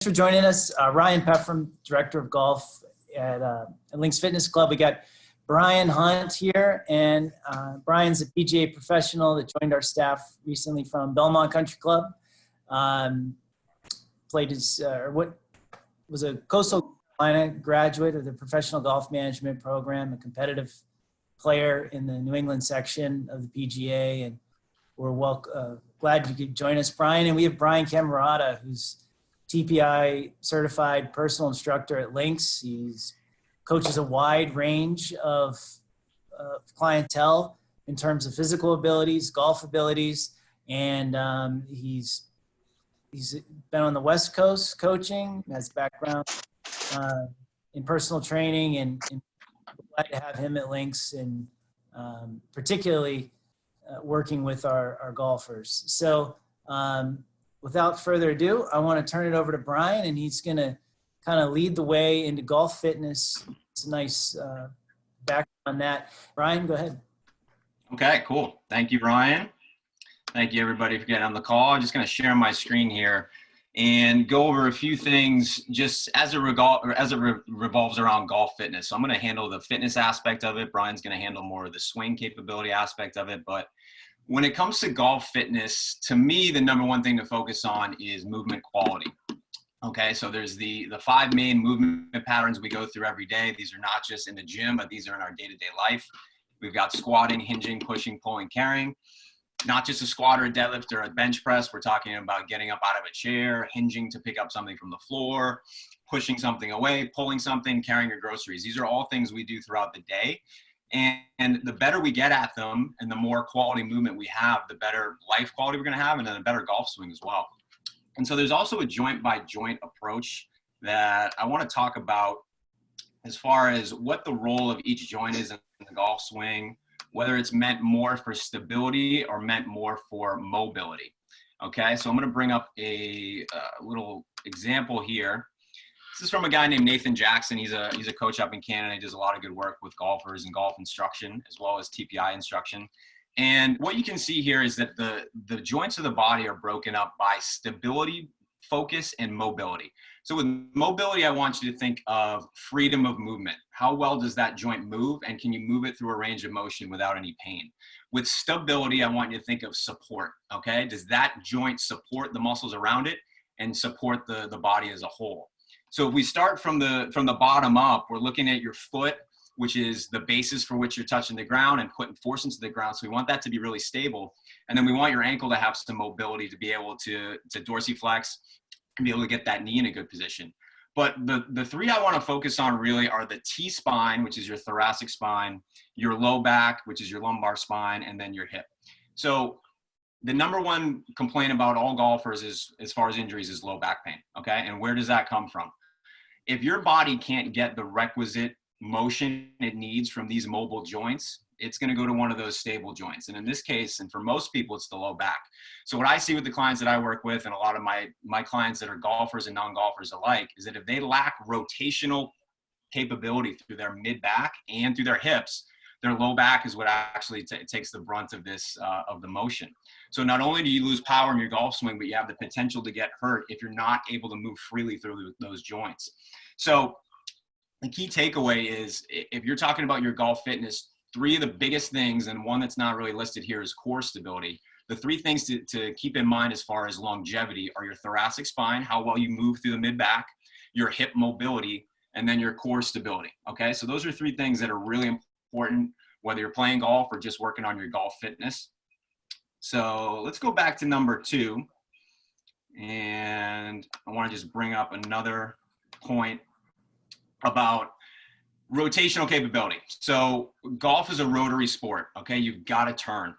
for joining us. Ryan Peffer, Director of Golf at Lynx Fitness Club. We got Bryan Hunt here, and Bryan's a PGA professional that joined our staff recently from Belmont Country Club. Played his, was a Coastal Carolina graduate of the Professional Golf Management Program, a competitive player in the New England section of the PGA, and we're glad you could join us, Bryan. And we have Bryan Cammarata, who's TPI certified personal instructor at Lynx. He's coaches a wide range of clientele in terms of physical abilities, golf abilities, and he's been on the West Coast coaching, has background in personal training, and glad to have him at Lynx, and particularly working with our golfers. So without further ado, I want to turn it over to Bryan, and he's going to kind of lead the way into golf fitness. It's a nice background on that. Bryan, go ahead. Okay, cool. Thank you, Ryan. Thank you, everybody, for getting on the call. I'm just going to share my screen here and go over a few things just as it revolves around golf fitness. So I'm going to handle the fitness aspect of it. Bryan's going to handle more of the swing capability aspect of it. But when it comes to golf fitness, to me, the number one thing to focus on is movement quality. Okay, so there's the 5 main movement patterns we go through every day. These are not just in the gym, but these are in our day-to-day life. We've got squatting, hinging, pushing, pulling, carrying. Not just a squat or a deadlift or a bench press. We're talking about getting up out of a chair, hinging to pick up something from the floor, pushing something away, pulling something, carrying your groceries. These are all things we do throughout the day. And the better we get at them and the more quality movement we have, the better life quality we're going to have, and then a better golf swing as well. And so there's also a joint by joint approach that I want to talk about as far as what the role of each joint is in the golf swing, whether it's meant more for stability or meant more for mobility. Okay, so I'm going to bring up a little example here. This is from a guy named Nathan Jackson. He's a coach up in Canada. He does a lot of good work with golfers and golf instruction, as well as TPI instruction. And what you can see here is that the joints of the body are broken up by stability, focus, and mobility. So with mobility, I want you to think of freedom of movement. How well does that joint move, and can you move it through a range of motion without any pain? With stability, I want you to think of support, okay? Does that joint support the muscles around it and support the body as a whole? So if we start from the bottom up, we're looking at your foot, which is the basis for which you're touching the ground and putting force into the ground. So we want that to be really stable. And then we want your ankle to have some mobility to be able to dorsiflex and be able to get that knee in a good position. But the 3 I want to focus on really are the T-spine, which is your thoracic spine, your low back, which is your lumbar spine, and then your hip. So the number one complaint about all golfers is, as far as injuries, is low back pain, okay? And where does that come from? If your body can't get the requisite motion it needs from these mobile joints, it's going to go to one of those stable joints. And in this case, and for most people, it's the low back. So what I see with the clients that I work with, and a lot of my clients that are golfers and non-golfers alike, is that if they lack rotational capability through their mid-back and through their hips, their low back is what actually takes the brunt of this, of the motion. So not only do you lose power in your golf swing, but you have the potential to get hurt if you're not able to move freely through those joints. So the key takeaway is, if you're talking about your golf fitness, 3 of the biggest things, and one that's not really listed here, is core stability. The 3 things to keep in mind as far as longevity are your thoracic spine, how well you move through the mid-back, your hip mobility, and then your core stability, okay? So those are 3 things that are really important, whether you're playing golf or just working on your golf fitness. So let's go back to number 2. And I want to just bring up another point about rotational capability. So golf is a rotary sport, okay? You've got to turn.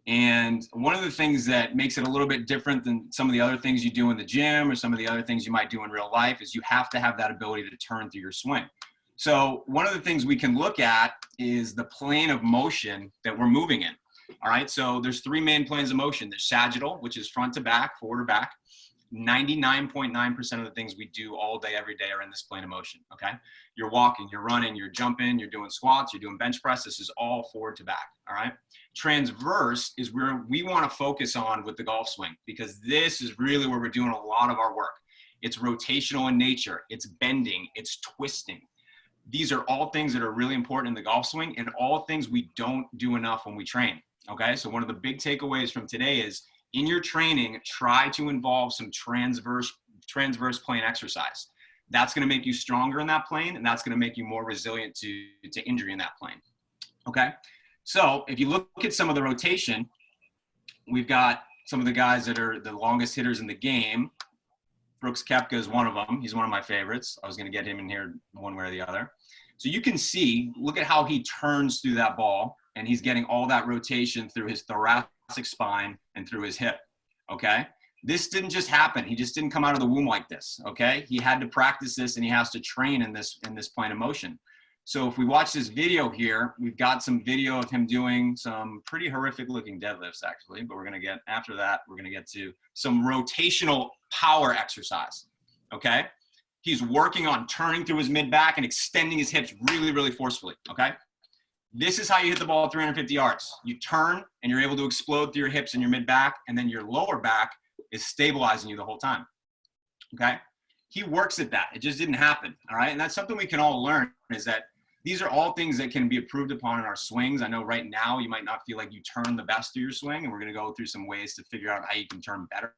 And one of the things that makes it a little bit different than some of the other things you do in the gym or some of the other things you might do in real life is you have to have that ability to turn through your swing. So one of the things we can look at is the plane of motion that we're moving in. All right, so there's 3 main planes of motion. There's sagittal, which is front to back, forward or back. 99.9% of the things we do all day, every day are in this plane of motion, okay? You're walking, you're running, you're jumping, you're doing squats, you're doing bench press. This is all forward to back, all right? Transverse is where we want to focus on with the golf swing, because this is really where we're doing a lot of our work. It's rotational in nature. It's bending. It's twisting. These are all things that are really important in the golf swing, and all things we don't do enough when we train. Okay, so one of the big takeaways from today is in your training, try to involve some transverse plane exercise. That's going to make you stronger in that plane, and that's going to make you more resilient to injury in that plane. Okay, so if you look at some of the rotation, we've got some of the guys that are the longest hitters in the game. Brooks Koepka is one of them. He's one of my favorites. I was going to get him in here one way or the other. So you can see, look at how he turns through that ball, and he's getting all that rotation through his thoracic spine and through his hip. Okay, this didn't just happen. He just didn't come out of the womb like this. Okay, he had to practice this, and he has to train in this plane of motion. So if we watch this video here, we've got some video of him doing some pretty horrific looking deadlifts actually, but we're going to get, after that, we're going to get to some rotational power exercise. Okay, he's working on turning through his mid back and extending his hips really, really forcefully. Okay, this is how you hit the ball at 350 yards. You turn and you're able to explode through your hips and your mid back, and then your lower back is stabilizing you the whole time. Okay, he works at that. It just didn't happen. All right, and that's something we can all learn, is that these are all things that can be improved upon in our swings. I know right now you might not feel like you turn the best through your swing, and we're going to go through some ways to figure out how you can turn better.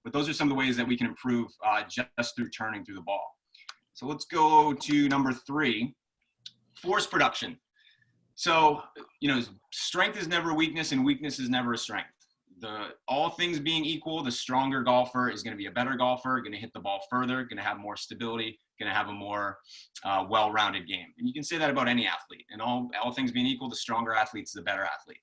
But those are some of the ways that we can improve just through turning through the ball. So let's go to number 3, force production. So, you know, strength is never weakness, and weakness is never a strength. All things being equal, the stronger golfer is going to be a better golfer, going to hit the ball further, going to have more stability, going to have a more well-rounded game. And you can say that about any athlete. And all things being equal, the stronger athlete's the better athlete.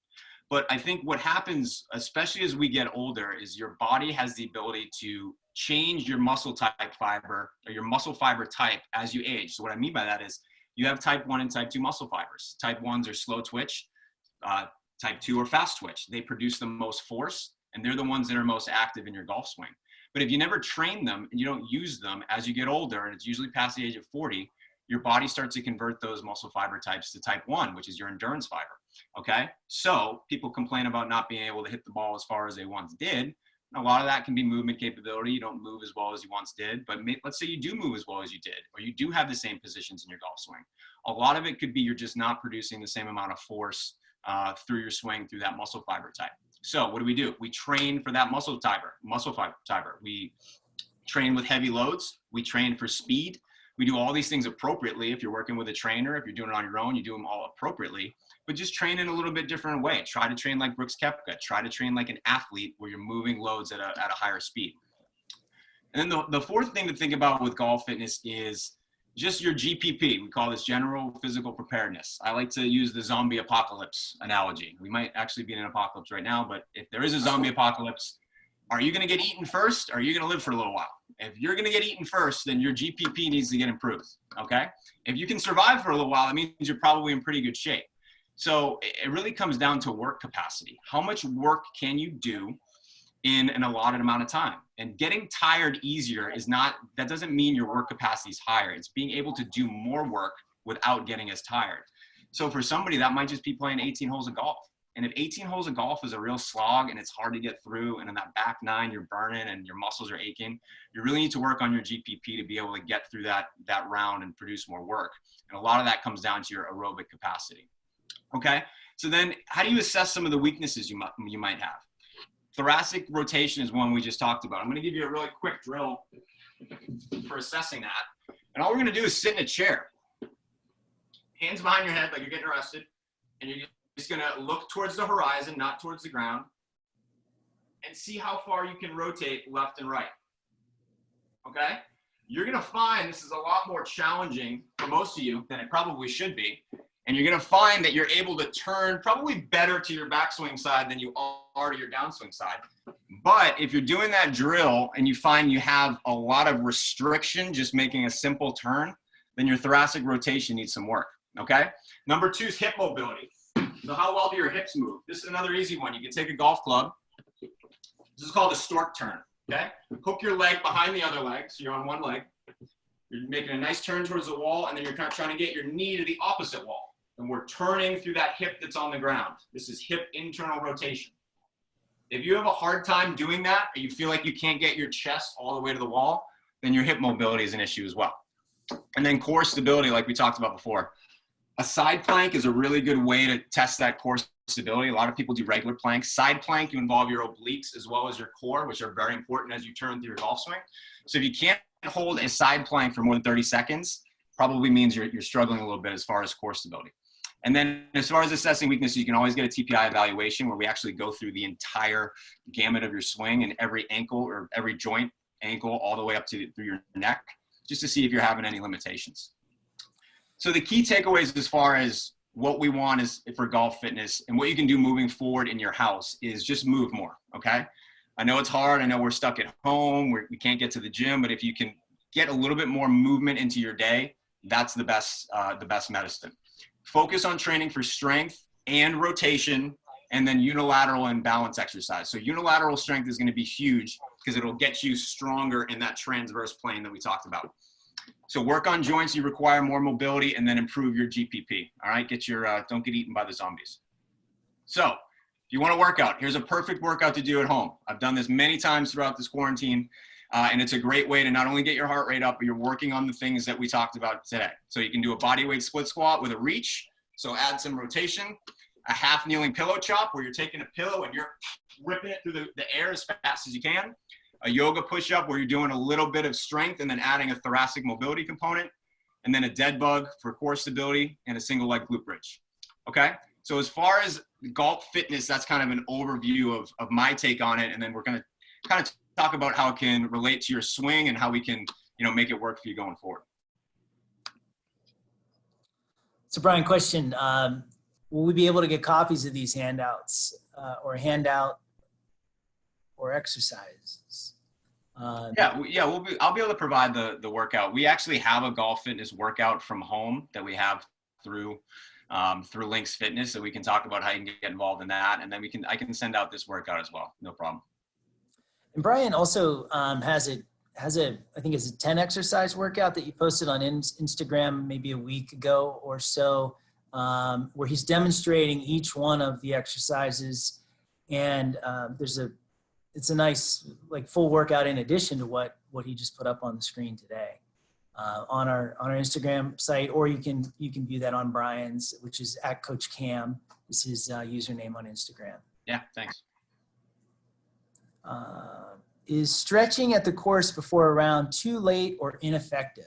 But I think what happens, especially as we get older, is your body has the ability to change your muscle type fiber, or your muscle fiber type, as you age. So what I mean by that is you have type 1 and type 2 muscle fibers. Type 1s are slow twitch. Type 2 are fast twitch. They produce the most force, and they're the ones that are most active in your golf swing. But if you never train them and you don't use them as you get older, and it's usually past the age of 40, your body starts to convert those muscle fiber types to type 1, which is your endurance fiber. Okay, so people complain about not being able to hit the ball as far as they once did. A lot of that can be movement capability. You don't move as well as you once did, but let's say you do move as well as you did, or you do have the same positions in your golf swing. A lot of it could be you're just not producing the same amount of force through your swing, through that muscle fiber type. So what do? We train for that muscle fiber. We train with heavy loads. We train for speed. We do all these things appropriately. If you're working with a trainer, if you're doing it on your own, you do them all appropriately, but just train in a little bit different way. Try to train like Brooks Koepka. Try to train like an athlete where you're moving loads at a higher speed. And then the fourth thing to think about with golf fitness is just your GPP. We call this general physical preparedness. I like to use the zombie apocalypse analogy. We might actually be in an apocalypse right now, but if there is a zombie apocalypse, are you going to get eaten first, or are you going to live for a little while? If you're going to get eaten first, then your GPP needs to get improved, okay? If you can survive for a little while, that means you're probably in pretty good shape. So it really comes down to work capacity. How much work can you do in an allotted amount of time? And getting tired easier that doesn't mean your work capacity is higher. It's being able to do more work without getting as tired. So for somebody, that might just be playing 18 holes of golf. And if 18 holes of golf is a real slog and it's hard to get through, and in that back 9 you're burning and your muscles are aching, you really need to work on your GPP to be able to get through that round and produce more work. And a lot of that comes down to your aerobic capacity. Okay, so then how do you assess some of the weaknesses you might have? Thoracic rotation is one we just talked about. I'm going to give you a really quick drill for assessing that. And all we're going to do is sit in a chair. Hands behind your head like you're getting arrested, and you're just going to look towards the horizon, not towards the ground, and see how far you can rotate left and right. Okay? You're going to find this is a lot more challenging for most of you than it probably should be. And you're going to find that you're able to turn probably better to your backswing side than you are to your downswing side. But if you're doing that drill and you find you have a lot of restriction just making a simple turn, then your thoracic rotation needs some work. Okay? Number 2 is hip mobility. So how well do your hips move? This is another easy one. You can take a golf club. This is called a stork turn. Okay? Hook your leg behind the other leg, so you're on one leg. You're making a nice turn towards the wall, and then you're kind of trying to get your knee to the opposite wall. And we're turning through that hip that's on the ground. This is hip internal rotation. If you have a hard time doing that, or you feel like you can't get your chest all the way to the wall, then your hip mobility is an issue as well. And then core stability, like we talked about before. A side plank is a really good way to test that core stability. A lot of people do regular planks. Side plank, you involve your obliques as well as your core, which are very important as you turn through your golf swing. So if you can't hold a side plank for more than 30 seconds, probably means you're struggling a little bit as far as core stability. And then as far as assessing weakness, you can always get a TPI evaluation where we actually go through the entire gamut of your swing and every ankle or every joint, ankle, all the way up to through your neck, just to see if you're having any limitations. So the key takeaways as far as what we want is for golf fitness and what you can do moving forward in your house is just move more, okay? I know it's hard. I know we're stuck at home. We can't get to the gym, but if you can get a little bit more movement into your day, that's the best medicine. Focus on training for strength and rotation, and then unilateral and balance exercise. So unilateral strength is going to be huge because it'll get you stronger in that transverse plane that we talked about. So work on joints you require more mobility, and then improve your GPP. All right, get your don't get eaten by the zombies. So if you want to work out, here's a perfect workout to do at home. I've done this many times throughout this quarantine, and it's a great way to not only get your heart rate up, but you're working on the things that we talked about today. So you can do a body weight split squat with a reach. So add some rotation, a half kneeling pillow chop where you're taking a pillow and you're ripping it through the air as fast as you can. A yoga push-up where you're doing a little bit of strength and then adding a thoracic mobility component, and then a dead bug for core stability and a single leg glute bridge. Okay? So as far as golf fitness, that's kind of an overview of my take on it. And then we're going to kind of talk about how it can relate to your swing and how we can, make it work for you going forward. So Bryan, question, will we be able to get copies of these handouts or handout or exercises? I'll be able to provide the workout. We actually have a golf fitness workout from home that we have through Lynx Fitness, so we can talk about how you can get involved in that, and then I can send out this workout as well. No problem. And Bryan also has a I think it's a 10 exercise workout that you posted on Instagram maybe a week ago or so, where he's demonstrating each one of the exercises, and it's a nice full workout in addition to what he just put up on the screen today on our Instagram site, or you can view that on Bryan's, which is @CoachCam. This is his username on Instagram. Yeah, thanks. Is stretching at the course before a round too late or ineffective?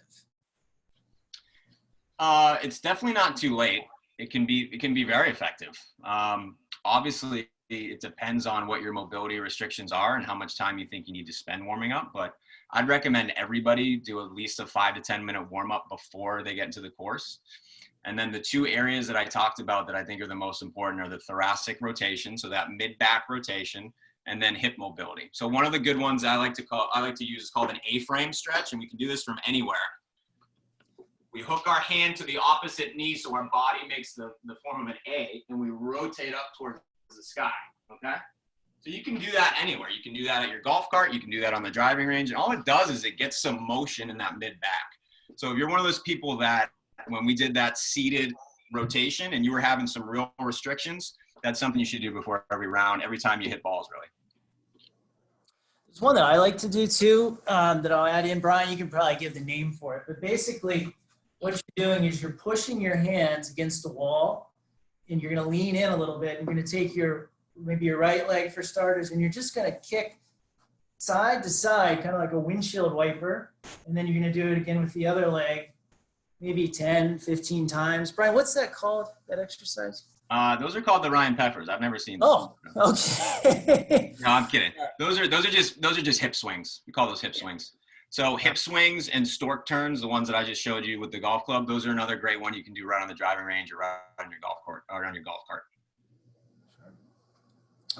It's definitely not too late. It can be very effective. Obviously, it depends on what your mobility restrictions are and how much time you think you need to spend warming up. But I'd recommend everybody do at least a 5 to 10 minute warm up before they get into the course. And then the two areas that I talked about that I think are the most important are the thoracic rotation, so that mid-back rotation, and then hip mobility. So one of the good ones I like to use is called an A-frame stretch, and we can do this from anywhere. We hook our hand to the opposite knee so our body makes the form of an A, and we rotate up towards the sky, okay? So you can do that anywhere. You can do that at your golf cart. You can do that on the driving range. And all it does is it gets some motion in that mid-back. So if you're one of those people that when we did that seated rotation and you were having some real restrictions, that's something you should do before every round, every time you hit balls, really. There's one that I like to do too that I'll add in. Bryan, you can probably give the name for it. But basically, what you're doing is you're pushing your hands against the wall, and you're going to lean in a little bit. You're going to take maybe your right leg for starters, and you're just going to kick side to side, kind of like a windshield wiper. And then you're going to do it again with the other leg, maybe 10, 15 times. Bryan, what's that called, that exercise? Those are called the Ryan Peffers. I've never seen those. Oh, okay. No, I'm kidding. Those are just hip swings. We call those hip swings. So hip swings and stork turns, the ones that I just showed you with the golf club, those are another great one you can do right on the driving range or right on your golf court or on your golf cart.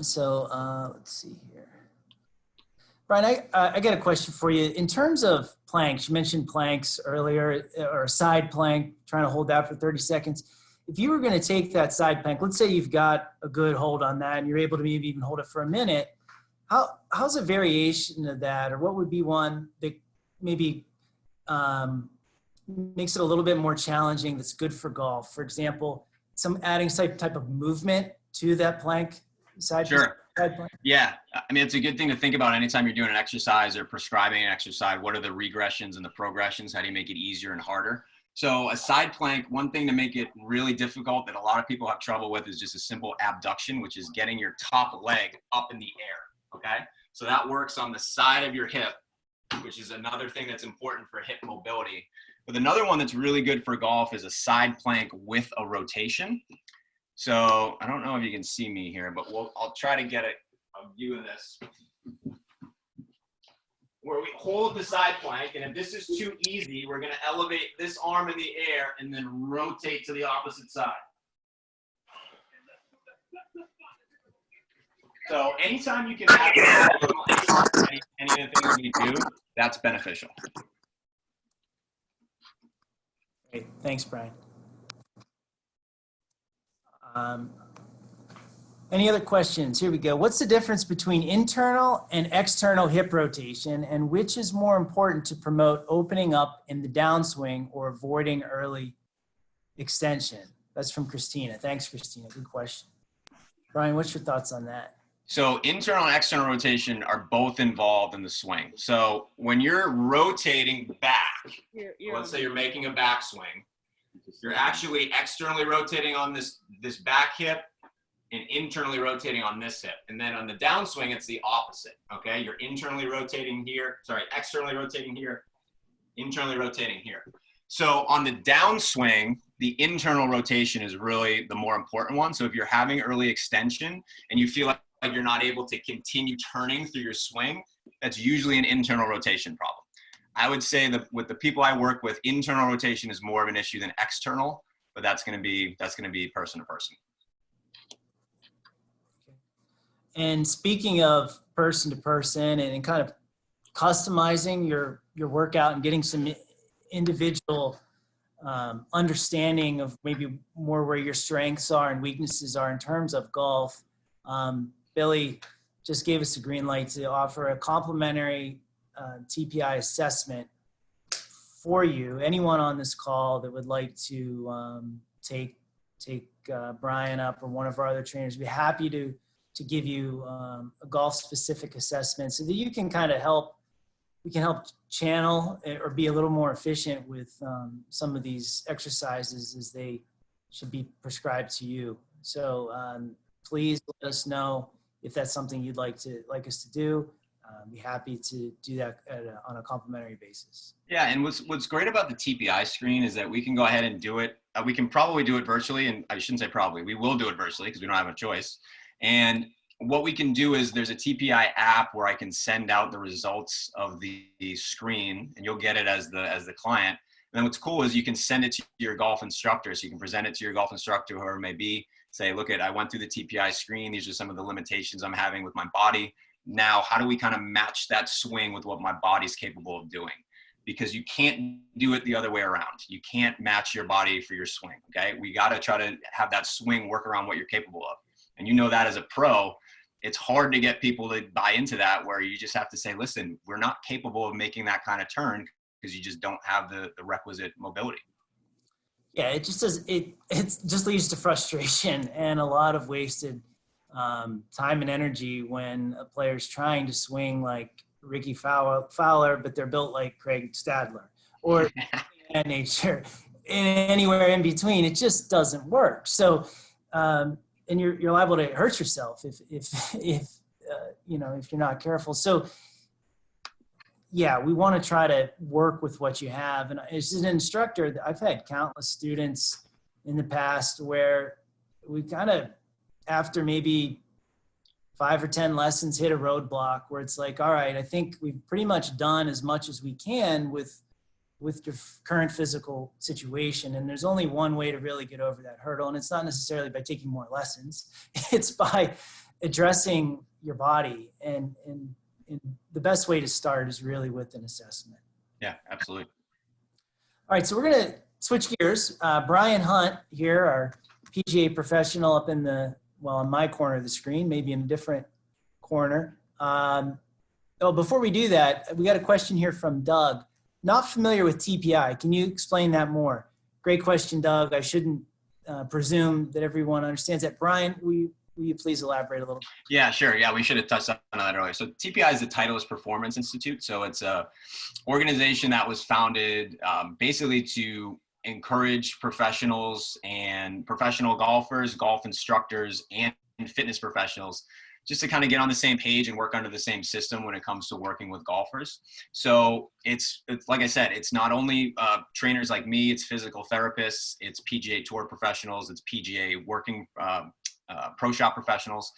So let's see here. Bryan, I got a question for you. In terms of planks, you mentioned planks earlier, or a side plank, trying to hold that for 30 seconds. If you were going to take that side plank, let's say you've got a good hold on that and you're able to maybe even hold it for a minute, how's a variation of that, or what would be one that maybe makes it a little bit more challenging that's good for golf? For example, adding some type of movement to that plank side. Sure. Side plank. Yeah, I mean, it's a good thing to think about anytime you're doing an exercise or prescribing an exercise. What are the regressions and the progressions? How do you make it easier and harder? So a side plank, one thing to make it really difficult that a lot of people have trouble with is just a simple abduction, which is getting your top leg up in the air, okay? So that works on the side of your hip, which is another thing that's important for hip mobility. But another one that's really good for golf is a side plank with a rotation. So I don't know if you can see me here, but I'll try to get a view of this. Where we hold the side plank, and if this is too easy, we're gonna elevate this arm in the air and then rotate to the opposite side. So anytime you can have any of the things we do, that's beneficial. Great, thanks, Brian. Any other questions? Here we go. What's the difference between internal and external hip rotation, and which is more important to promote opening up in the downswing or avoiding early extension? That's from Christina. Thanks, Christina. Good question. Brian, what's your thoughts on that? So internal and external rotation are both involved in the swing. So when you're rotating back, let's say you're making a backswing, you're actually externally rotating on this back hip and internally rotating on this hip. And then on the downswing, it's the opposite, okay? You're externally rotating here, internally rotating here. So on the downswing, the internal rotation is really the more important one. So if you're having early extension and you feel like you're not able to continue turning through your swing, that's usually an internal rotation problem. I would say that with the people I work with, internal rotation is more of an issue than external, but that's going to be person to person. And speaking of person to person and kind of customizing your workout and getting some individual understanding of maybe more where your strengths are and weaknesses are in terms of golf, Billy just gave us a green light to offer a complimentary TPI assessment for you. Anyone on this call that would like to take Brian up or one of our other trainers, we'd be happy to give you a golf specific assessment so that you can kind of we can help channel or be a little more efficient with some of these exercises as they should be prescribed to you. So please let us know if that's something you'd like us to do. Be happy to do that on a complimentary basis. Yeah, and what's great about the TPI screen is that we can go ahead and do it. We can probably do it virtually, and I shouldn't say probably. We will do it virtually because we don't have a choice. And what we can do is there's a TPI app where I can send out the results of the screen, and you'll get it as the client. And then what's cool is you can send it to your golf instructor, so you can present it to your golf instructor, whoever it may be. Say, look, I went through the TPI screen. These are some of the limitations I'm having with my body. Now, how do we kind of match that swing with what my body's capable of doing? Because you can't do it the other way around. You can't match your body for your swing, okay? We got to try to have that swing work around what you're capable of. And you know that as a pro, it's hard to get people to buy into that, where you just have to say, listen, we're not capable of making that kind of turn because you just don't have the requisite mobility. Yeah, it just does. It just leads to frustration and a lot of wasted time and energy when a player's trying to swing like Ricky Fowler, but they're built like Craig Stadler or that nature, and anywhere in between. It just doesn't work. So, and you're liable to hurt yourself if you're not careful. So, yeah, we want to try to work with what you have. And as an instructor, I've had countless students in the past where we kind of, after maybe 5 or 10 lessons, hit a roadblock where it's like, all right, I think we've pretty much done as much as we can with your current physical situation. And there's only one way to really get over that hurdle. And it's not necessarily by taking more lessons. It's by addressing your body. And the best way to start is really with an assessment. Yeah, absolutely. All right, so we're going to switch gears. Bryan Hunt here, our PGA professional up in on my corner of the screen, maybe in a different corner. Before we do that, we got a question here from Doug. Not familiar with TPI. Can you explain that more? Great question, Doug. I shouldn't presume that everyone understands that. Brian, will you will you please elaborate a little? Yeah, sure. Yeah, we should have touched on that earlier. So TPI is the Titlist Performance Institute. So it's a organization that was founded basically to encourage professionals and professional golfers, golf instructors, and fitness professionals just to kind of get on the same page and work under the same system when it comes to working with golfers. So it's like I said, it's not only trainers like me, it's physical therapists, it's PGA Tour professionals, it's PGA working pro shop professionals.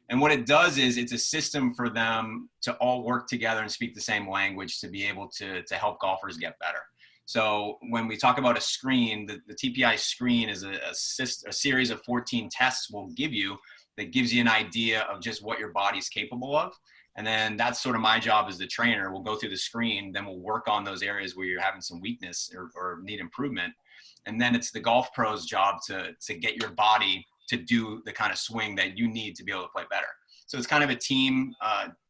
And what it does is it's a system for them to all work together and speak the same language to be able to help golfers get better. So when we talk about a screen, the TPI screen is a series of 14 tests we'll give you that gives you an idea of just what your body's capable of. And then that's sort of my job as the trainer. We'll go through the screen, then we'll work on those areas where you're having some weakness or need improvement. And then it's the golf pro's job to get your body to do the kind of swing that you need to be able to play better. So it's kind of a team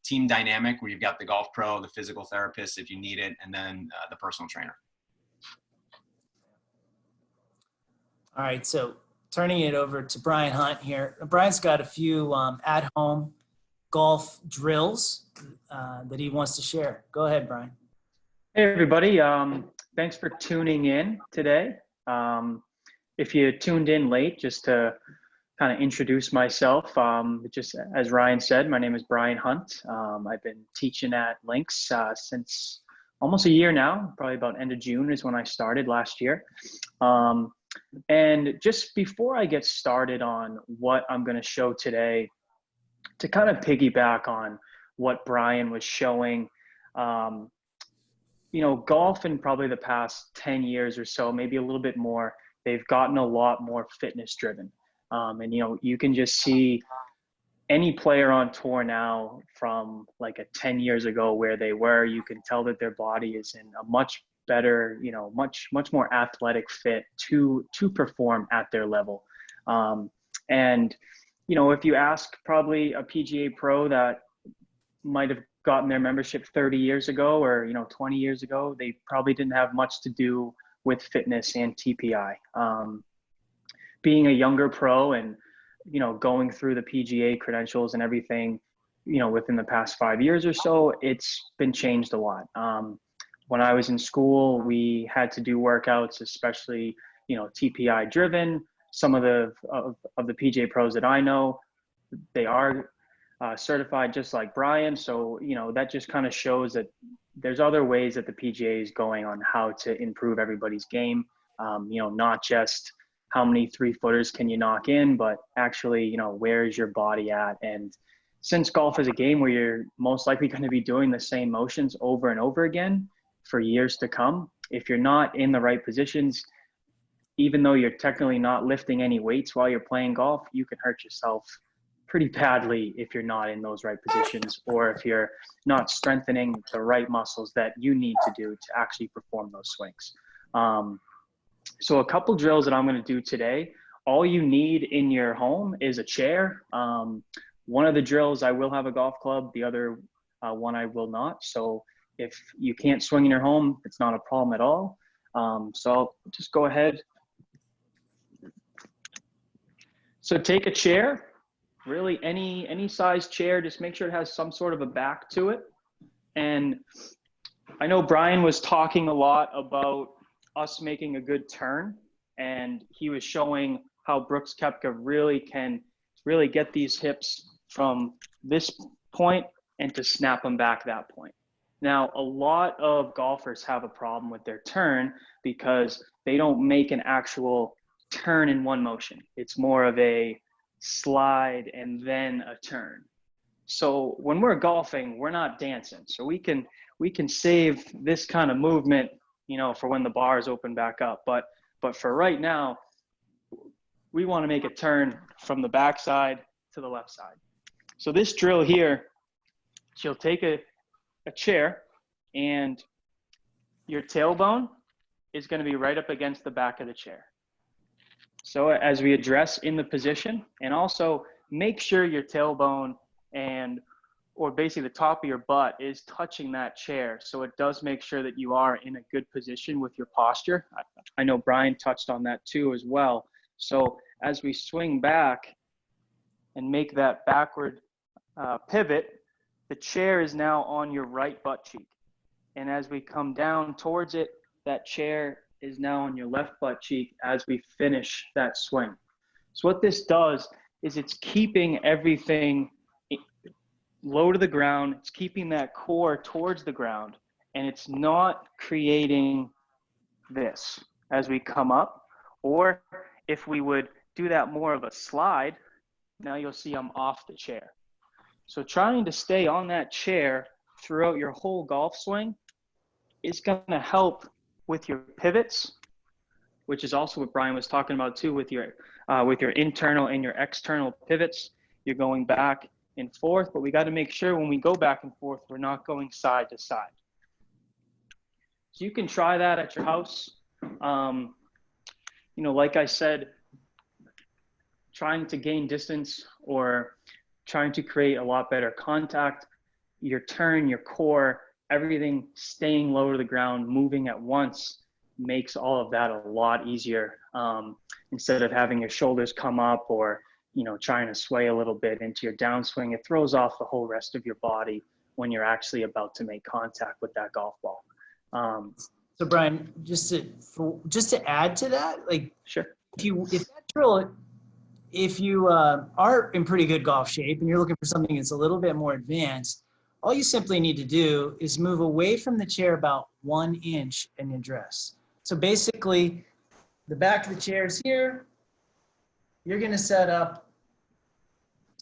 dynamic where you've got the golf pro, the physical therapist if you need it, and then the personal trainer. All right, so turning it over to Bryan Hunt here. Brian's got a few at-home golf drills that he wants to share. Go ahead, Bryan. Hey, everybody. Thanks for tuning in today. If you tuned in late, just to kind of introduce myself, just as Ryan said, my name is Bryan Hunt. I've been teaching at Lynx since almost a year now, probably about end of June is when I started last year. And just before I get started on what I'm going to show today, to kind of piggyback on what Bryan was showing, you know, golf in probably the past 10 years or so, maybe a little bit more, they've gotten a lot more fitness driven. And, you know, you can just see any player on tour now from like 10 years ago where they were, you can tell that their body is in a much better, you know, much more athletic fit to perform at their level. And, you know, if you ask probably a PGA pro that might have gotten their membership 30 years ago or, you know, 20 years ago, they probably didn't have much to do with fitness and TPI. Being a younger pro and, you know, going through the PGA credentials and everything, you know, within the past 5 years or so, it's been changed a lot. When I was in school, we had to do workouts, especially, you know, TPI driven. Some of the PGA pros that I know, they are certified just like Bryan. So, you know, that just kind of shows that there's other ways that the PGA is going on how to improve everybody's game. You know, not just how many 3-footers can you knock in, but actually, you know, where is your body at? And since golf is a game where you're most likely going to be doing the same motions over and over again for years to come, if you're not in the right positions, even though you're technically not lifting any weights while you're playing golf, you can hurt yourself pretty badly if you're not in those right positions, or if you're not strengthening the right muscles that you need to do to actually perform those swings. So a couple drills that I'm going to do today, all you need in your home is a chair. One of the drills, I will have a golf club. The other one, I will not. So if you can't swing in your home, it's not a problem at all. So I'll just go ahead. So take a chair, really any size chair, just make sure it has some sort of a back to it. And I know Bryan was talking a lot about us making a good turn, and he was showing how Brooks Koepka really can get these hips from this point and to snap them back that point. Now, a lot of golfers have a problem with their turn because they don't make an actual turn in one motion. It's more of a slide and then a turn. So when we're golfing, we're not dancing. So we can save this kind of movement, you know, for when the bars open back up. But for right now, we want to make a turn from the backside to the left side. So this drill here, she'll take a chair, and your tailbone is going to be right up against the back of the chair. So as we address in the position, and also make sure your tailbone or basically the top of your butt is touching that chair. So it does make sure that you are in a good position with your posture. I know Bryan touched on that too as well. So as we swing back, and make that backward pivot, the chair is now on your right butt cheek. And as we come down towards it, that chair is now on your left butt cheek as we finish that swing. So what this does is it's keeping everything low to the ground. It's keeping that core towards the ground, and it's not creating this as we come up. Or if we would do that more of a slide, now you'll see I'm off the chair. So trying to stay on that chair throughout your whole golf swing is going to help with your pivots, which is also what Bryan was talking about too, with your internal and your external pivots. You're going back and forth, but we got to make sure when we go back and forth, we're not going side to side. So you can try that at your house. You know, like I said, trying to gain distance or trying to create a lot better contact, your turn, your core, everything staying low to the ground, moving at once, makes all of that a lot easier, instead of having your shoulders come up or, you know, trying to sway a little bit into your downswing. It throws off the whole rest of your body when you're actually about to make contact with that golf ball. So Bryan, just to add to that, like, Sure. if that drill, if you are in pretty good golf shape and you're looking for something that's a little bit more advanced, all you simply need to do is move away from the chair about 1 inch and address. So basically, the back of the chair is here. You're going to set up,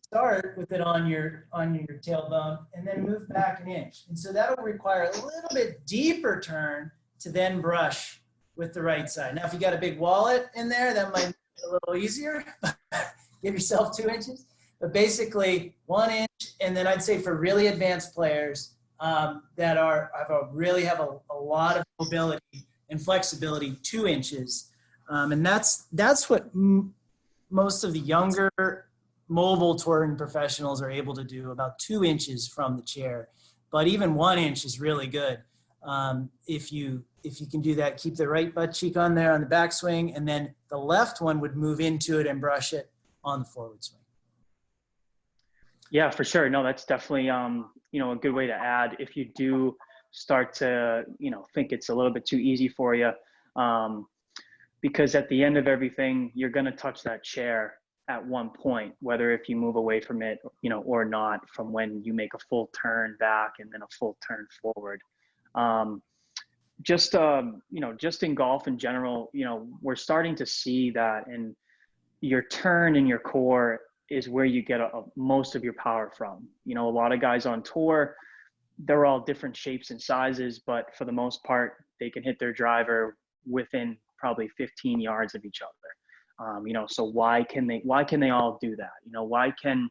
start with it on your tailbone, and then move back 1 inch. And so that'll require a little bit deeper turn to then brush with the right side. Now, if you got a big wallet in there, that might be a little easier. Give yourself 2 inches. But basically 1 inch, and then I'd say for really advanced players that really have a lot of mobility and flexibility, 2 inches. And that's what most of the younger mobile touring professionals are able to do, about 2 inches from the chair. But even 1 inch is really good. If you can do that, keep the right butt cheek on there on the backswing, and then the left one would move into it and brush it on the forward swing. Yeah, for sure. No, that's definitely, you know, a good way to add if you do start to, you know, think it's a little bit too easy for you. Because at the end of everything, you're going to touch that chair at one point, whether if you move away from it, you know, or not, from when you make a full turn back and then a full turn forward. Just, you know, just in golf in general, you know, we're starting to see that, and your turn and your core is where you get most of your power from. You know, a lot of guys on tour, they're all different shapes and sizes, but for the most part, they can hit their driver within probably 15 yards of each other. You know, so why can they all do that? You know, why can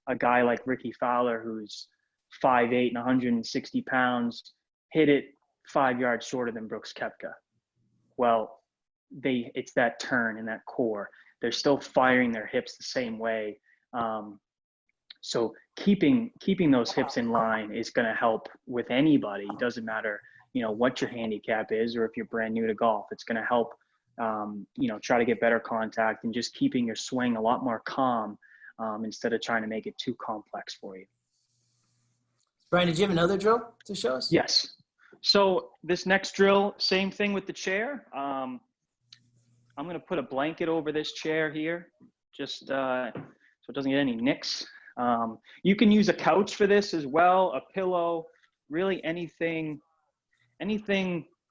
a guy like Ricky Fowler, who's 5'8" and 160 pounds, hit it 5 yards shorter than Brooks Koepka? Well, it's that turn and that core. They're still firing their hips the same way. So keeping those hips in line is going to help with anybody. It doesn't matter, you know, what your handicap is, or if you're brand new to golf. It's going to help, you know, try to get better contact and just keeping your swing a lot more calm, instead of trying to make it too complex for you. Bryan, did you have another drill to show us? Yes. So this next drill, same thing with the chair. I'm going to put a blanket over this chair here, just so it doesn't get any nicks. You can use a couch for this as well, a pillow, really anything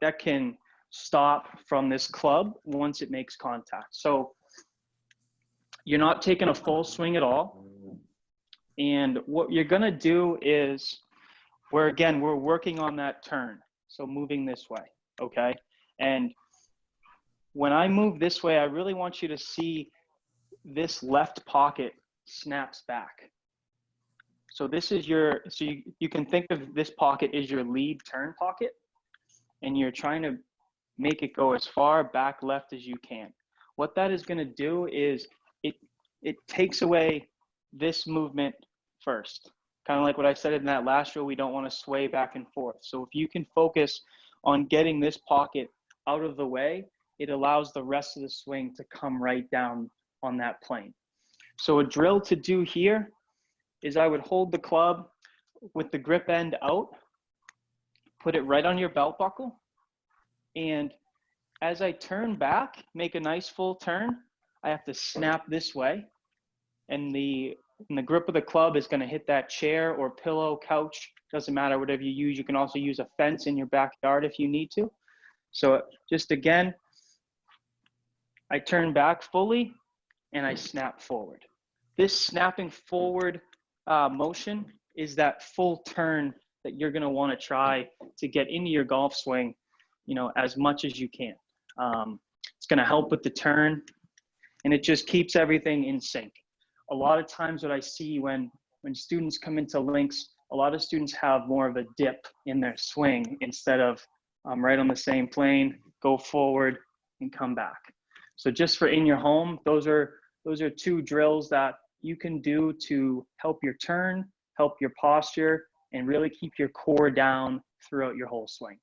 that can stop from this club once it makes contact. So you're not taking a full swing at all. And what you're going to do is, we're working on that turn. So moving this way, okay? And when I move this way, I really want you to see this left pocket snaps back. So this is you can think of this pocket as your lead turn pocket, and you're trying to make it go as far back left as you can. What that is going to do is it takes away this movement first. Kind of like what I said in that last drill, we don't want to sway back and forth. So if you can focus on getting this pocket out of the way, it allows the rest of the swing to come right down on that plane. So a drill to do here is I would hold the club with the grip end out, put it right on your belt buckle, and as I turn back, make a nice full turn, I have to snap this way, and the grip of the club is going to hit that chair or pillow, couch, doesn't matter, whatever you use. You can also use a fence in your backyard if you need to. So just again, I turn back fully and I snap forward. This snapping forward motion is that full turn that you're going to want to try to get into your golf swing, you know, as much as you can. It's going to help with the turn, and it just keeps everything in sync. A lot of times what I see when students come into Lynx, a lot of students have more of a dip in their swing instead of right on the same plane, go forward and come back. So just for in your home, those are 2 drills that you can do to help your turn, help your posture, and really keep your core down throughout your whole swing.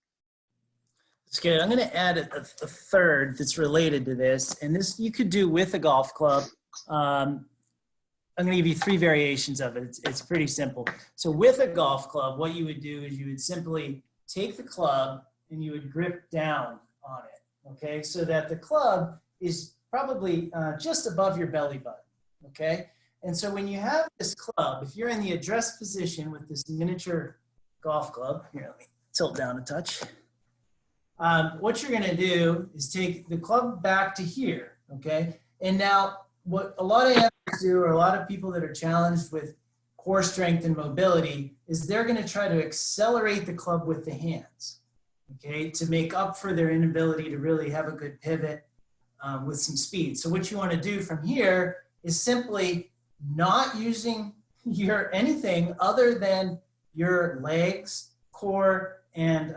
That's good. I'm going to add a third that's related to this, and this you could do with a golf club. I'm going to give you 3 variations of it. It's pretty simple. So with a golf club, what you would do is you would simply take the club and you would grip down on it, okay? So that the club is probably just above your belly button, okay? And so when you have this club, if you're in the address position with this miniature golf club, here, let me tilt down a touch. What you're going to do is take the club back to here, okay? And now what a lot of athletes do, or a lot of people that are challenged with core strength and mobility, is they're going to try to accelerate the club with the hands, okay, to make up for their inability to really have a good pivot with some speed. So what you want to do from here is simply not using your anything other than your legs, core, and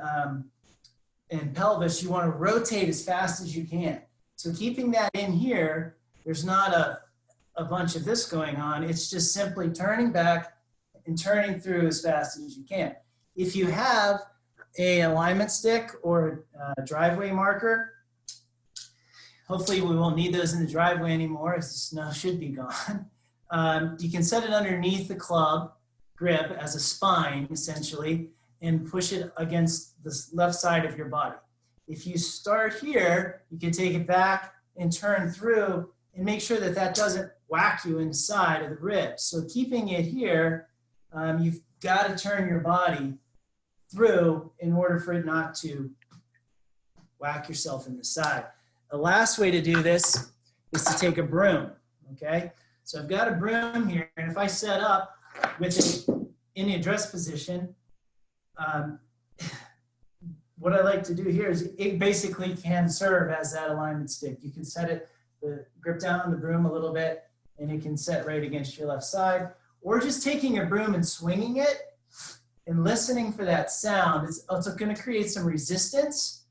pelvis. You want to rotate as fast as you can. So keeping that in here, there's not a bunch of this going on. It's just simply turning back and turning through as fast as you can. If you have a alignment stick or a driveway marker, hopefully we won't need those in the driveway anymore, as the snow should be gone. You can set it underneath the club grip as a spine, essentially, and push it against the left side of your body. If you start here, you can take it back and turn through and make sure that that doesn't whack you inside of the ribs. So keeping it here, you've got to turn your body through in order for it not to whack yourself in the side. The last way to do this is to take a broom, okay? So I've got a broom here, and if I set up with it in the address position, what I like to do here is it basically can serve as that alignment stick. You can set it, the grip down on the broom a little bit, and it can set right against your left side. Or just taking a broom and swinging it and listening for that sound. It's also going to create some resistance.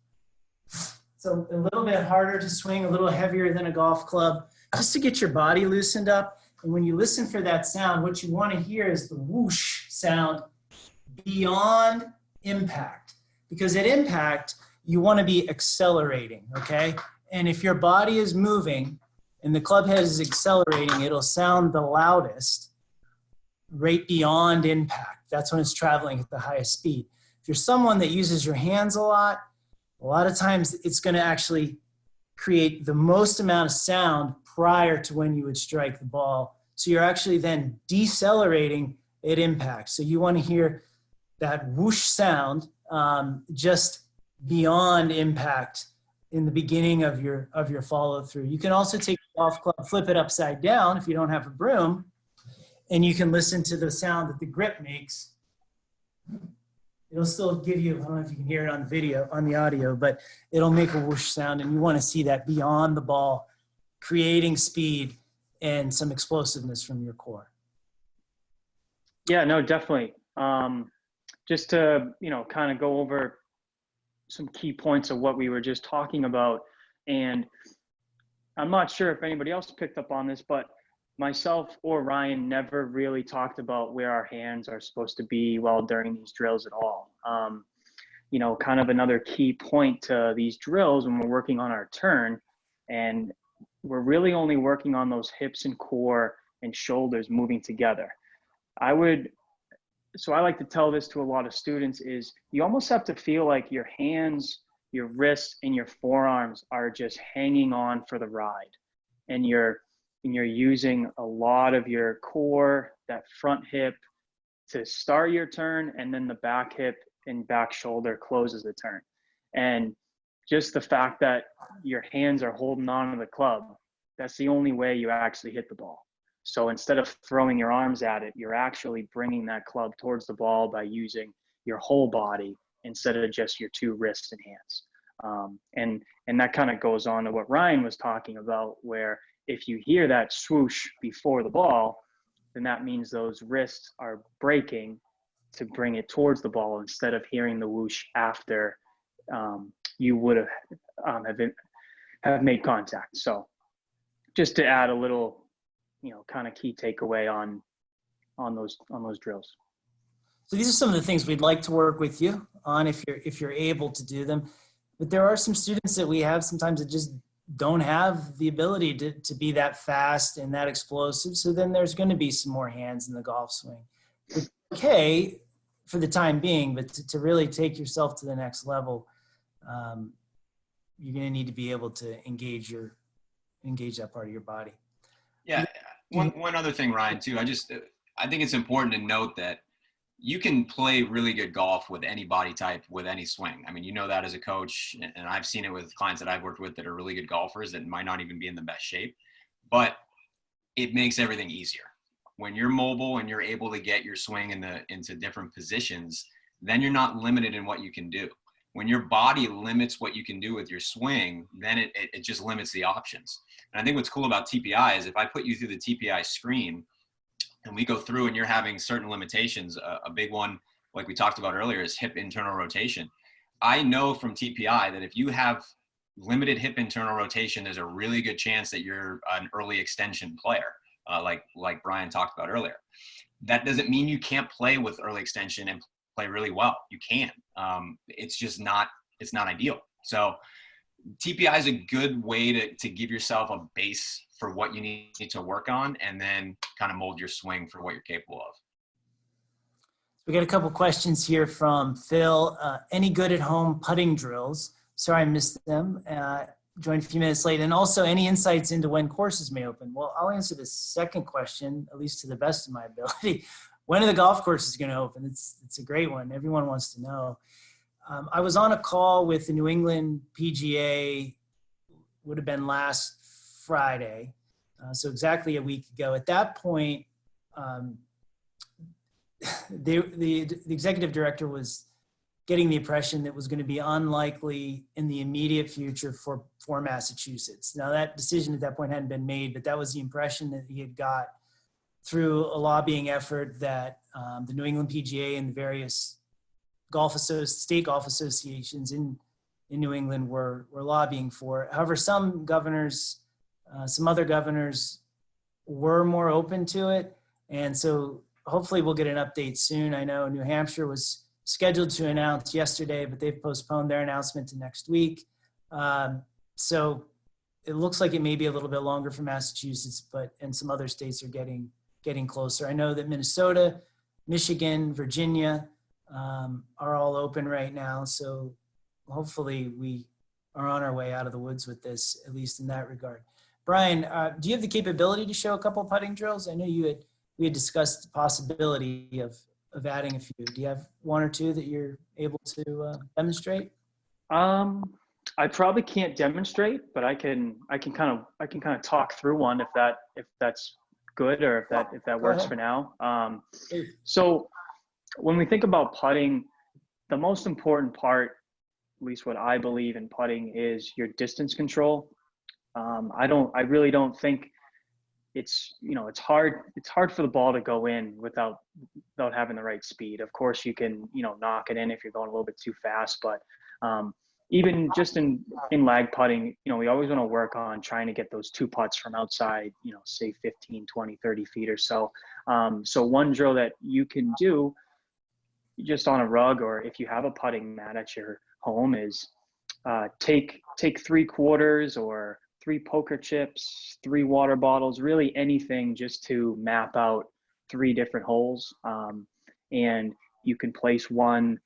So a little bit harder to swing, a little heavier than a golf club, just to get your body loosened up. And when you listen for that sound, what you want to hear is the whoosh sound beyond impact. Because at impact, you want to be accelerating, okay? And if your body is moving and the club head is accelerating, it'll sound the loudest right beyond impact. That's when it's traveling at the highest speed. If you're someone that uses your hands a lot of times it's going to actually create the most amount of sound prior to when you would strike the ball. So you're actually then decelerating at impact. So you want to hear that whoosh sound just beyond impact in the beginning of your follow through. You can also take the golf club, flip it upside down if you don't have a broom, and you can listen to the sound that the grip makes. It'll still give you, I don't know if you can hear it on the video, on the audio, but it'll make a whoosh sound, and you want to see that beyond the ball, creating speed and some explosiveness from your core. Yeah, no, definitely. Just to, kind of go over some key points of what we were just talking about. And I'm not sure if anybody else picked up on this, but myself or Ryan never really talked about where our hands are supposed to be while during these drills at all. Kind of another key point to these drills when we're working on our turn, and we're really only working on those hips and core and shoulders moving together. So I like to tell this to a lot of students is you almost have to feel like your hands, your wrists, and your forearms are just hanging on for the ride. And you're using a lot of your core, that front hip to start your turn, and then the back hip and back shoulder closes the turn. And just the fact that your hands are holding on to the club, that's the only way you actually hit the ball. So instead of throwing your arms at it, you're actually bringing that club towards the ball by using your whole body instead of just your two wrists and hands. And that kind of goes on to what Ryan was talking about, where if you hear that swoosh before the ball, then that means those wrists are breaking to bring it towards the ball instead of hearing the whoosh after you would have made contact. So just to add a little, kind of key takeaway on those drills. So these are some of the things we'd like to work with you on if you're able to do them. But there are some students that we have sometimes that just don't have the ability to be that fast and that explosive. So then there's going to be some more hands in the golf swing. It's okay for the time being, but to really take yourself to the next level, you're going to need to be able to engage that part of your body. Yeah. One other thing, Ryan, too, I think it's important to note that you can play really good golf with any body type, with any swing. I mean, you know that as a coach, and I've seen it with clients that I've worked with that are really good golfers that might not even be in the best shape, but it makes everything easier. When you're mobile and you're able to get your swing into different positions, then you're not limited in what you can do. When your body limits what you can do with your swing, then it just limits the options. And I think what's cool about TPI is if I put you through the TPI screen and we go through and you're having certain limitations, a big one, like we talked about earlier, is hip internal rotation. I know from TPI that if you have limited hip internal rotation, there's a really good chance that you're an early extension player, like Bryan talked about earlier. That doesn't mean you can't play with early extension and play really well. You can. It's just not ideal. So TPI is a good way to give yourself a base for what you need to work on and then kind of mold your swing for what you're capable of. We got a couple questions here from Phil. Any good at home putting drills? Sorry, I missed them. Joined a few minutes late. And also any insights into when courses may open? Well, I'll answer the second question, at least to the best of my ability. When are the golf courses going to open? It's a great one. Everyone wants to know. I was on a call with the New England PGA, would have been last Friday, so exactly a week ago. At that point, the executive director was getting the impression that it was going to be unlikely in the immediate future for Massachusetts. Now, that decision at that point hadn't been made, but that was the impression that he had got through a lobbying effort that the New England PGA and the various state golf associations in New England were lobbying for. However, some other governors were more open to it. And so hopefully we'll get an update soon. I know New Hampshire was scheduled to announce yesterday, but they've postponed their announcement to next week. So it looks like it may be a little bit longer for Massachusetts, and some other states are getting closer. I know that Minnesota, Michigan, Virginia are all open right now. So hopefully we are on our way out of the woods with this, at least in that regard. Bryan, do you have the capability to show a couple putting drills? I know we had discussed the possibility of adding a few. Do you have one or two that you're able to demonstrate? I probably can't demonstrate, but I can kind of talk through one if that's good, or if that works for now. So when we think about putting, the most important part, at least what I believe in putting, is your distance control. I really don't think it's hard for the ball to go in without having the right speed. Of course you can, knock it in if you're going a little bit too fast, but even just in lag putting, we always want to work on trying to get those two putts from outside, say 15, 20, 30 feet or so. So one drill that you can do just on a rug, or if you have a putting mat at your home, is take 3/4 or 3 poker chips, 3 water bottles, really anything just to map out 3 different holes. And you can place one,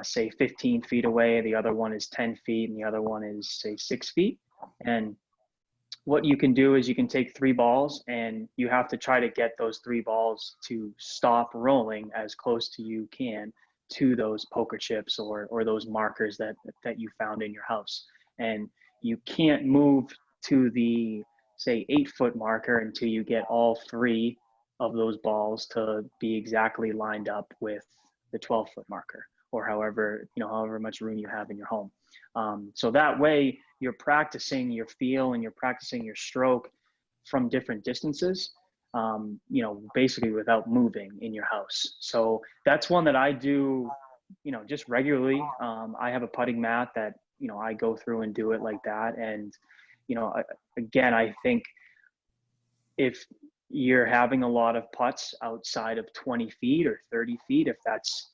say 15 feet away, the other one is 10 feet, and the other one is say 6 feet. And what you can do is you can take 3 balls, and you have to try to get those 3 balls to stop rolling as close to you can to those poker chips or those markers that you found in your house. And you can't move to the, say, 8-foot marker until you get all 3 of those balls to be exactly lined up with the 12-foot marker, or however much room you have in your home. So that way you're practicing your feel and you're practicing your stroke from different distances, basically without moving in your house. So that's one that I do, just regularly. I have a putting mat that, I go through and do it like that. And, again, I think if you're having a lot of putts outside of 20 feet or 30 feet, if that's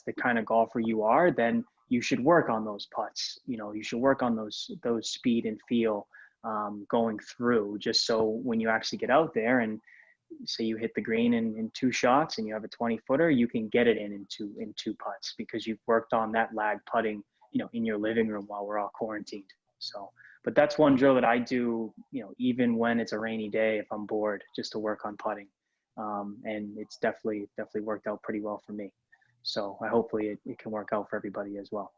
the kind of golfer you are, then you should work on those putts. You should work on those speed and feel going through, just so when you actually get out there and say you hit the green in 2 shots and you have a 20-footer, you can get it in 2 putts because you've worked on that lag putting, in your living room while we're all quarantined. So, but that's one drill that I do, even when it's a rainy day, if I'm bored, just to work on putting. And it's definitely worked out pretty well for me. So hopefully it can work out for everybody as well.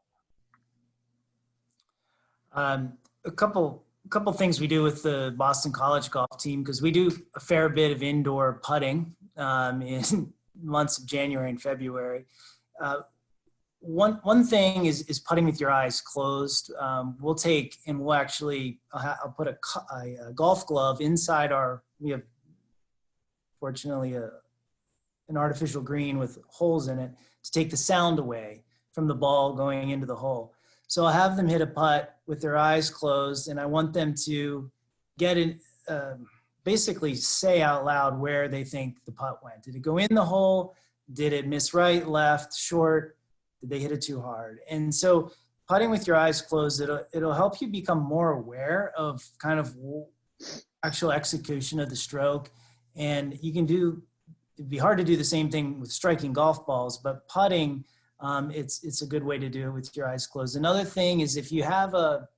A couple things we do with the Boston College golf team, because we do a fair bit of indoor putting in months of January and February. One thing is putting with your eyes closed. We'll actually, I'll put a golf glove inside we have fortunately an artificial green with holes in it to take the sound away from the ball going into the hole. So I'll have them hit a putt with their eyes closed, and I want them to get in, basically say out loud where they think the putt went. Did it go in the hole? Did it miss right, left, short? Did they hit it too hard? And so putting with your eyes closed, it'll help you become more aware of kind of actual execution of the stroke. And it'd be hard to do the same thing with striking golf balls, but putting, it's a good way to do it with your eyes closed. Another thing is, if you have a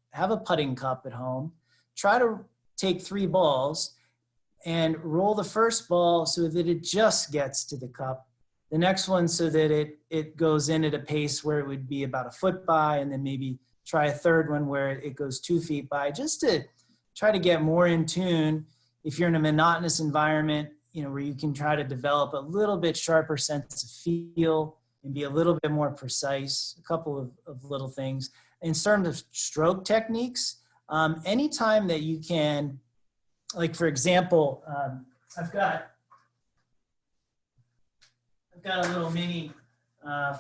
putting cup at home, try to take 3 balls and roll the first ball so that it just gets to the cup. The next one so that it goes in at a pace where it would be about a foot by, and then maybe try a third one where it goes 2 feet by, just to try to get more in tune. If you're in a monotonous environment, where you can try to develop a little bit sharper sense of feel and be a little bit more precise, a couple of little things. In terms of stroke techniques, anytime that you can, like for example, I've got a little mini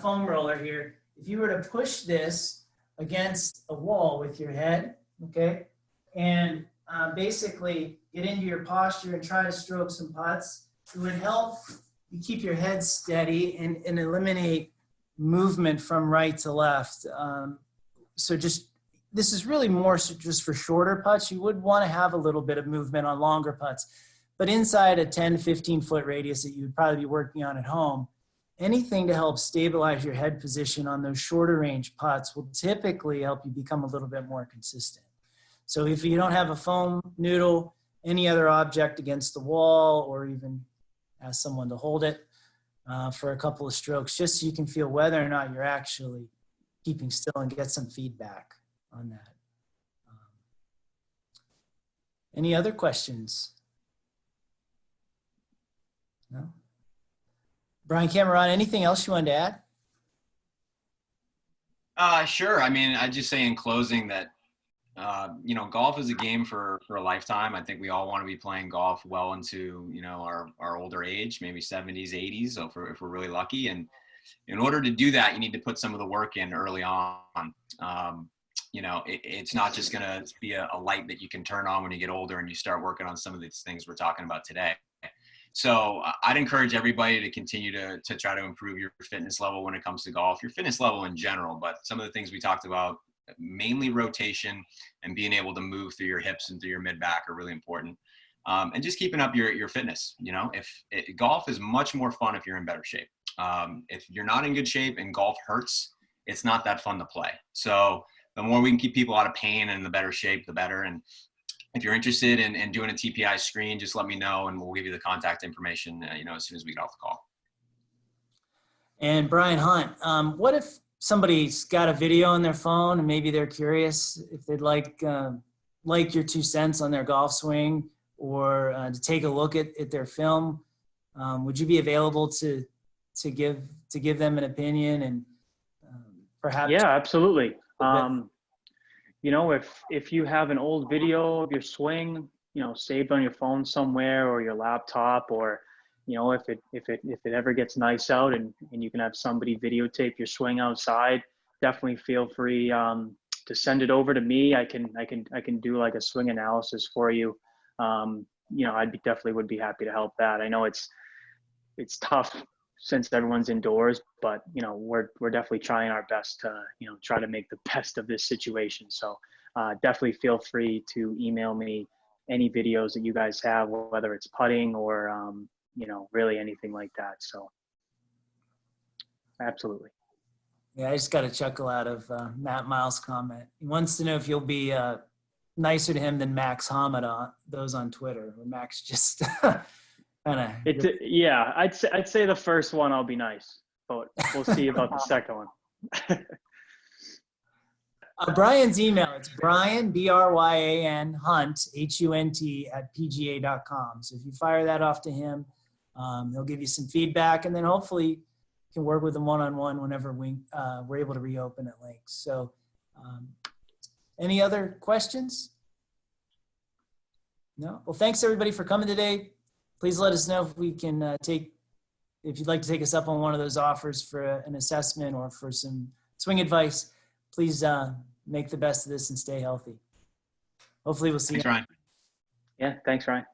foam roller here. If you were to push this against a wall with your head, okay, and basically get into your posture and try to stroke some putts, it would help you keep your head steady and eliminate movement from right to left. So this is really more so just for shorter putts. You would want to have a little bit of movement on longer putts, but inside a 10, 15-foot radius that you would probably be working on at home, anything to help stabilize your head position on those shorter range putts will typically help you become a little bit more consistent. So if you don't have a foam noodle, any other object against the wall, or even ask someone to hold it for a couple of strokes, just so you can feel whether or not you're actually keeping still and get some feedback on that. Any other questions? No? Brian, Cammarata, anything else you wanted to add? Sure. I mean, I'd just say in closing that, golf is a game for a lifetime. I think we all want to be playing golf well into, our older age, maybe 70s, 80s, so if we're really lucky. And in order to do that, you need to put some of the work in early on. It's not just going to be a light that you can turn on when you get older and you start working on some of these things we're talking about today. So I'd encourage everybody to continue to try to improve your fitness level when it comes to golf, your fitness level in general, but some of the things we talked about mainly rotation and being able to move through your hips and through your mid back are really important. And just keeping up your fitness. You know, golf is much more fun if you're in better shape. If you're not in good shape and golf hurts, it's not that fun to play. So the more we can keep people out of pain and in the better shape, the better. And if you're interested in doing a TPI screen, just let me know and we'll give you the contact information, you know, as soon as we get off the call. And Bryan Hunt, what if somebody's got a video on their phone and maybe they're curious if they'd like your 2 cents on their golf swing or to take a look at their film? Would you be available to give them an opinion and perhaps? Yeah, absolutely. You know, if you have an old video of your swing, you know, saved on your phone somewhere or your laptop, or, you know, if it ever gets nice out and you can have somebody videotape your swing outside, definitely feel free to send it over to me. I can do like a swing analysis for you. You know, definitely would be happy to help that. I know it's tough since everyone's indoors, but, you know, we're definitely trying our best to, you know, try to make the best of this situation. So definitely feel free to email me any videos that you guys have, whether it's putting or, you know, really anything like that. So absolutely. Yeah, I just got a chuckle out of Matt Miles' comment. He wants to know if you'll be nicer to him than Max Hamad on those on Twitter, or Max just kind of. Yeah, I'd say the first one I'll be nice, but we'll see about the second one. Brian's email, it's Bryan, Bryan Hunt, Hunt @pga.com. So if you fire that off to him, he'll give you some feedback, and then hopefully you can work with him one-on-one whenever we're able to reopen at Lynx. So any other questions? No? Well, thanks everybody for coming today. Please let us know if we can if you'd like to take us up on one of those offers for an assessment or for some swing advice. Please make the best of this and stay healthy. Hopefully we'll see you. Thanks, Ryan. Yeah, thanks, Ryan.